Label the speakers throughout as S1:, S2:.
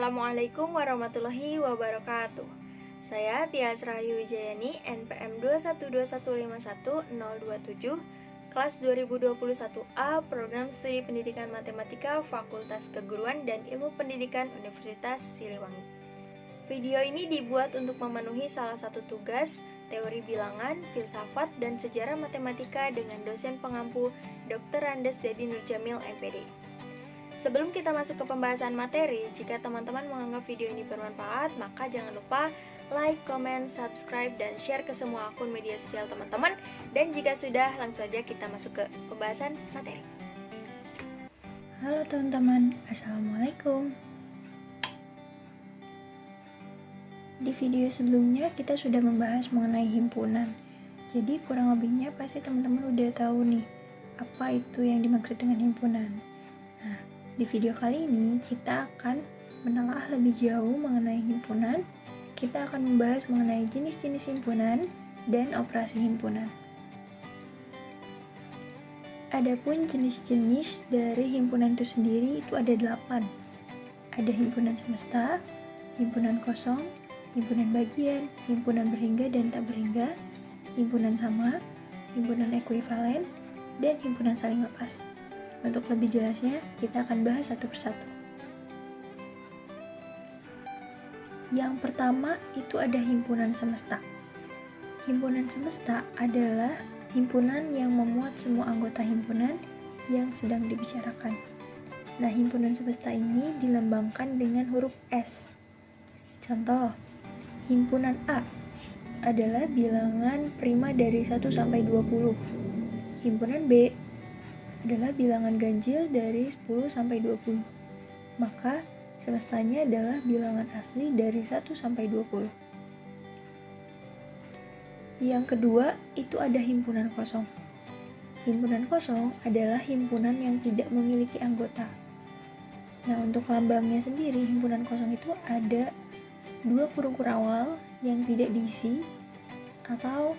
S1: Assalamualaikum warahmatullahi wabarakatuh. Saya Tias Rahayu Wijayani, NPM 212151027, kelas 2021A, Program Studi Pendidikan Matematika, Fakultas Keguruan dan Ilmu Pendidikan Universitas Siliwangi. Video ini dibuat untuk memenuhi salah satu tugas teori bilangan, filsafat, dan sejarah matematika dengan dosen pengampu Dr. Andes Dedi Nurjamil, MPD. Sebelum kita masuk ke pembahasan materi, jika teman-teman menganggap video ini bermanfaat, maka jangan lupa like, comment, subscribe, dan share ke semua akun media sosial teman-teman. Dan jika sudah, langsung saja kita masuk ke pembahasan materi.
S2: Halo teman-teman, Assalamualaikum. Di video sebelumnya kita sudah membahas mengenai himpunan. Jadi kurang lebihnya pasti teman-teman udah tahu nih, apa itu yang dimaksud dengan himpunan. Nah, di video kali ini kita akan menelaah lebih jauh mengenai himpunan. Kita akan membahas mengenai jenis-jenis himpunan dan operasi himpunan. Adapun jenis-jenis dari himpunan itu sendiri itu ada 8. Ada himpunan semesta, himpunan kosong, himpunan bagian, himpunan berhingga dan tak berhingga, himpunan sama, himpunan ekuivalen, dan himpunan saling lepas. Untuk lebih jelasnya, kita akan bahas satu persatu. Yang pertama itu ada himpunan semesta. Himpunan semesta adalah himpunan yang memuat semua anggota himpunan yang sedang dibicarakan. Nah, himpunan semesta ini dilambangkan dengan huruf S. Contoh, himpunan A adalah bilangan prima dari 1 sampai 20. Himpunan B adalah bilangan ganjil dari 10 sampai 20. Maka semestanya adalah bilangan asli dari 1 sampai 20. Yang kedua, itu ada himpunan kosong. Himpunan kosong adalah himpunan yang tidak memiliki anggota. Nah, untuk lambangnya sendiri, himpunan kosong itu ada 2 kurung awal yang tidak diisi atau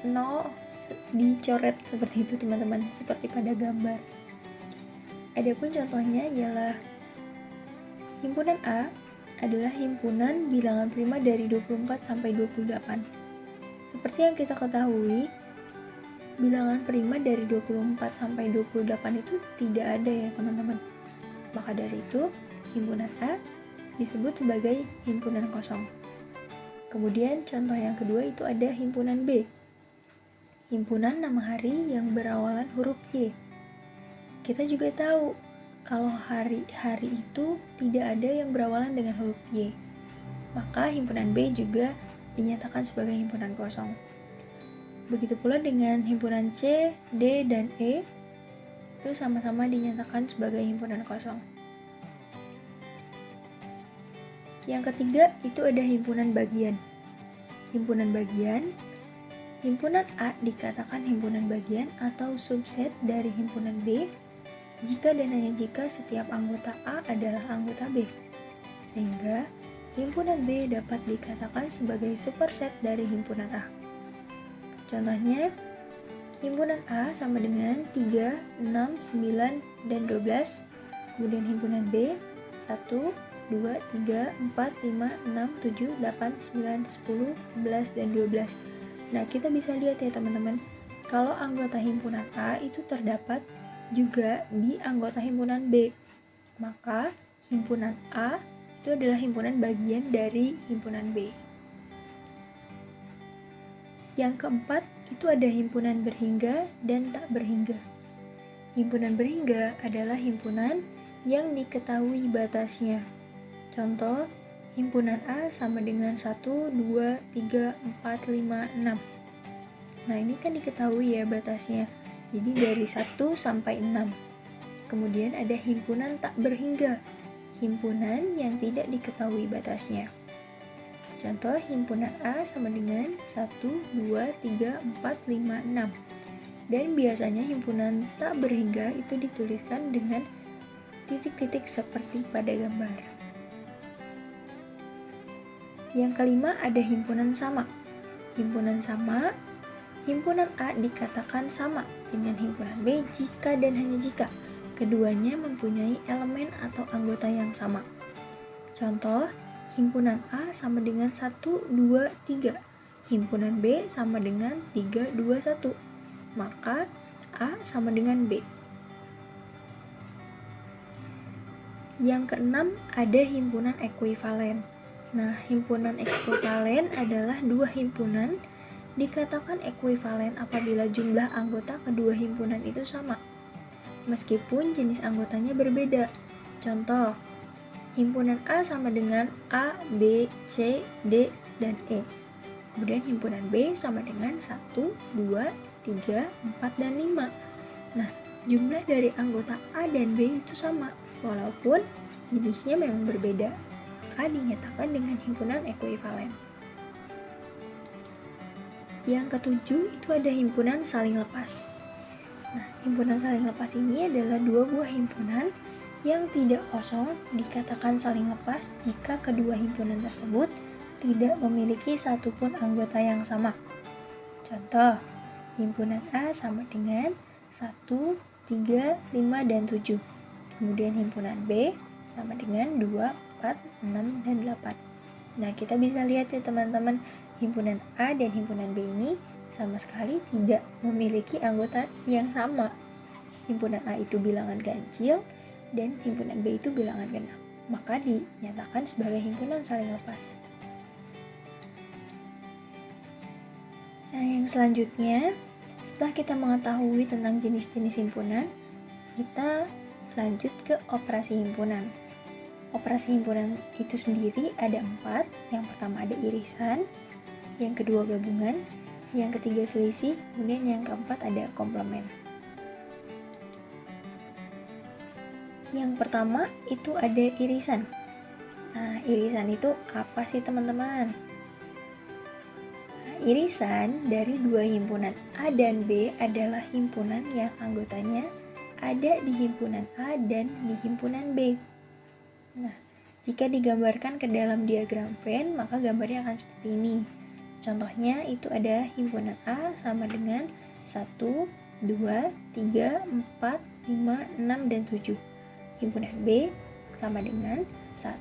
S2: 0 dicoret seperti itu teman-teman, seperti pada gambar. Adapun contohnya ialah himpunan A adalah himpunan bilangan prima dari 24 sampai 28. Seperti yang kita ketahui, bilangan prima dari 24 sampai 28 itu tidak ada ya teman-teman. Maka dari itu, himpunan A disebut sebagai himpunan kosong. Kemudian contoh yang kedua itu ada himpunan B. Himpunan nama hari yang berawalan huruf Y. Kita juga tahu kalau hari-hari itu tidak ada yang berawalan dengan huruf Y. Maka himpunan B juga dinyatakan sebagai himpunan kosong. Begitu pula dengan himpunan C, D, dan E, itu sama-sama dinyatakan sebagai himpunan kosong. Yang ketiga itu ada himpunan bagian. Himpunan bagian, himpunan A dikatakan himpunan bagian atau subset dari himpunan B jika dan hanya jika setiap anggota A adalah anggota B. Sehingga himpunan B dapat dikatakan sebagai superset dari himpunan A. Contohnya, himpunan A sama dengan 3, 6, 9, dan 12. Kemudian himpunan B 1, 2, 3, 4, 5, 6, 7, 8, 9, 10, 11, dan 12. Nah, kita bisa lihat ya teman-teman, kalau anggota himpunan A itu terdapat juga di anggota himpunan B. Maka himpunan A itu adalah himpunan bagian dari himpunan B. Yang keempat, itu ada himpunan berhingga dan tak berhingga. Himpunan berhingga adalah himpunan yang diketahui batasnya. Contoh, himpunan A sama dengan 1, 2, 3, 4, 5, 6. Nah, ini kan diketahui ya batasnya. Jadi dari 1 sampai 6. Kemudian ada himpunan tak berhingga. Himpunan yang tidak diketahui batasnya. Contoh, himpunan A sama dengan 1, 2, 3, 4, 5, 6. Dan biasanya himpunan tak berhingga itu dituliskan dengan titik-titik seperti pada gambar. Yang kelima ada himpunan sama. Himpunan sama, himpunan A dikatakan sama dengan himpunan B jika dan hanya jika keduanya mempunyai elemen atau anggota yang sama. Contoh, himpunan A sama dengan 1, 2, 3. Himpunan B sama dengan 3, 2, 1. Maka A sama dengan B. Yang keenam, ada himpunan ekuivalen. Nah, himpunan ekuivalen adalah dua himpunan dikatakan ekuivalen apabila jumlah anggota kedua himpunan itu sama, meskipun jenis anggotanya berbeda. Contoh, himpunan A sama dengan A, B, C, D, dan E. Kemudian himpunan B sama dengan 1, 2, 3, 4, dan 5. Nah, jumlah dari anggota A dan B itu sama, walaupun jenisnya memang berbeda, maka dinyatakan dengan himpunan ekuivalen. Yang ketujuh itu ada himpunan saling lepas. Nah, himpunan saling lepas ini adalah dua buah himpunan yang tidak kosong dikatakan saling lepas jika kedua himpunan tersebut tidak memiliki satupun anggota yang sama. Contoh, himpunan A sama dengan 1, 3, 5, dan 7. Kemudian himpunan B sama dengan 2, 4, 6, dan 8. Nah, kita bisa lihat ya teman-teman, himpunan A dan himpunan B ini sama sekali tidak memiliki anggota yang sama. Himpunan A itu bilangan ganjil dan himpunan B itu bilangan genap, maka dinyatakan sebagai himpunan saling lepas. Nah, yang selanjutnya, setelah kita mengetahui tentang jenis-jenis himpunan, kita lanjut ke operasi himpunan. Operasi himpunan itu sendiri ada 4. Yang pertama ada irisan, yang kedua gabungan, yang ketiga selisih, kemudian yang keempat ada komplement. Yang pertama itu ada irisan. Nah, irisan itu apa sih teman-teman? Nah, irisan dari dua himpunan A dan B adalah himpunan yang anggotanya ada di himpunan A dan di himpunan B. Nah, jika digambarkan ke dalam diagram Venn, maka gambarnya akan seperti ini. Contohnya itu ada himpunan A sama dengan 1, 2, 3, 4, 5, 6, dan 7. Himpunan B sama dengan 1,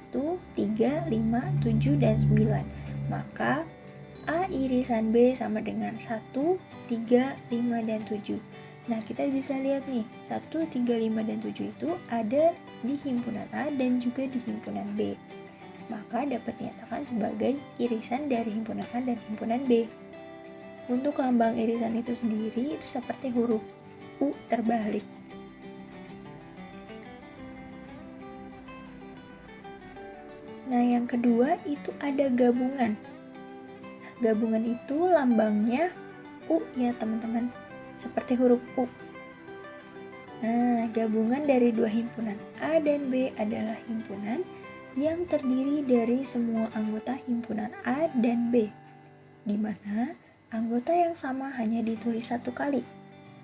S2: 3, 5, 7, dan 9. Maka A irisan B sama dengan 1, 3, 5, dan 7. Nah, kita bisa lihat nih, 1, 3, 5, dan 7 itu ada di himpunan A dan juga di himpunan B. Maka dapat dinyatakan sebagai irisan dari himpunan A dan himpunan B. Untuk lambang irisan itu sendiri itu seperti huruf U terbalik. Nah, yang kedua itu ada gabungan. Gabungan itu lambangnya U ya teman-teman, seperti huruf U. Nah, gabungan dari dua himpunan A dan B adalah himpunan yang terdiri dari semua anggota himpunan A dan B, di mana anggota yang sama hanya ditulis satu kali.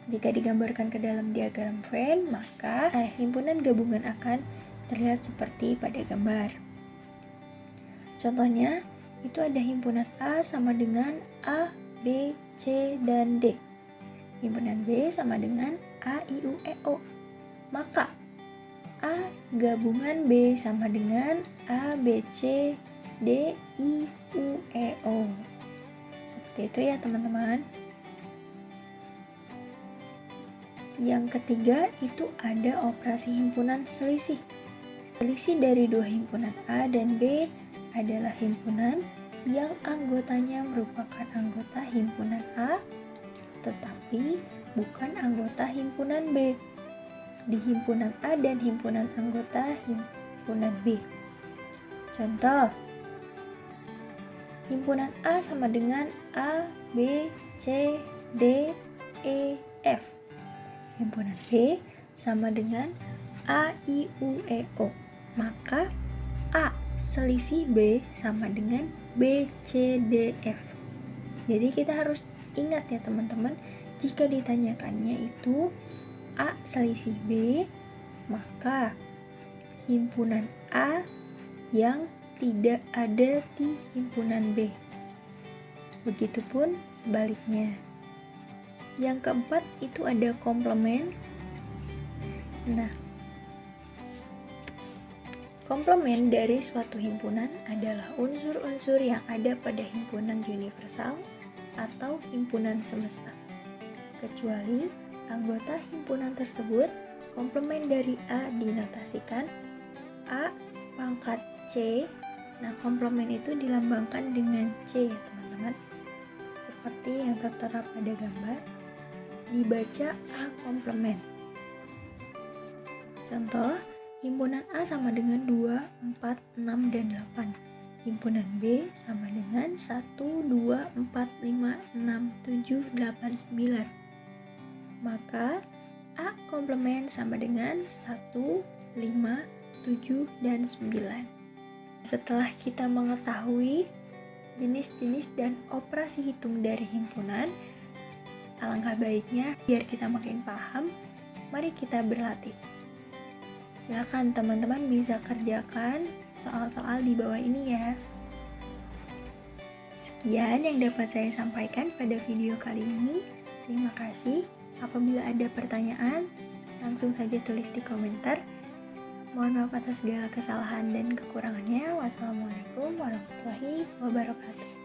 S2: Jika digambarkan ke dalam diagram Venn, maka himpunan gabungan akan terlihat seperti pada gambar. Contohnya, itu ada himpunan A sama dengan A, B, C, dan D. Himpunan B sama dengan A, I, U, E, O. Maka A gabungan B sama dengan A, B, C, D, I, U, E, O. Seperti itu ya teman-teman. Yang ketiga itu ada operasi himpunan selisih. Selisih dari dua himpunan A dan B adalah himpunan yang anggotanya merupakan anggota himpunan A, tetapi bukan anggota himpunan B. Di himpunan A dan himpunan anggota himpunan B. Contoh, himpunan A sama dengan A, B, C, D, E, F. Himpunan B sama dengan A, I, U, E, O. Maka A selisih B sama dengan B, C, D, F. Jadi kita harus ingat ya teman-teman, jika ditanyakannya itu A selisih B, maka himpunan A yang tidak ada di himpunan B. Begitupun sebaliknya. Yang keempat itu ada komplement. Nah, Komplement dari suatu himpunan adalah unsur-unsur yang ada pada himpunan universal atau himpunan semesta. Kecuali anggota himpunan tersebut, komplement dari A dinotasikan A pangkat C. Nah, komplement itu dilambangkan dengan C ya teman-teman. Seperti yang tertera pada gambar, dibaca A komplement. Contoh, himpunan A sama dengan 2, 4, 6, dan 8. Himpunan B sama dengan 1, 2, 4, 5, 6, 7, 8, 9. Maka A komplement sama dengan 1, 5, 7, dan 9. Setelah kita mengetahui jenis-jenis dan operasi hitung dari himpunan, alangkah baiknya biar kita makin paham, mari kita berlatih. Silakan teman-teman bisa kerjakan soal-soal di bawah ini ya. Sekian yang dapat saya sampaikan pada video kali ini. Terima kasih. Apabila ada pertanyaan, langsung saja tulis di komentar. Mohon maaf atas segala kesalahan dan kekurangannya. Wassalamualaikum warahmatullahi wabarakatuh.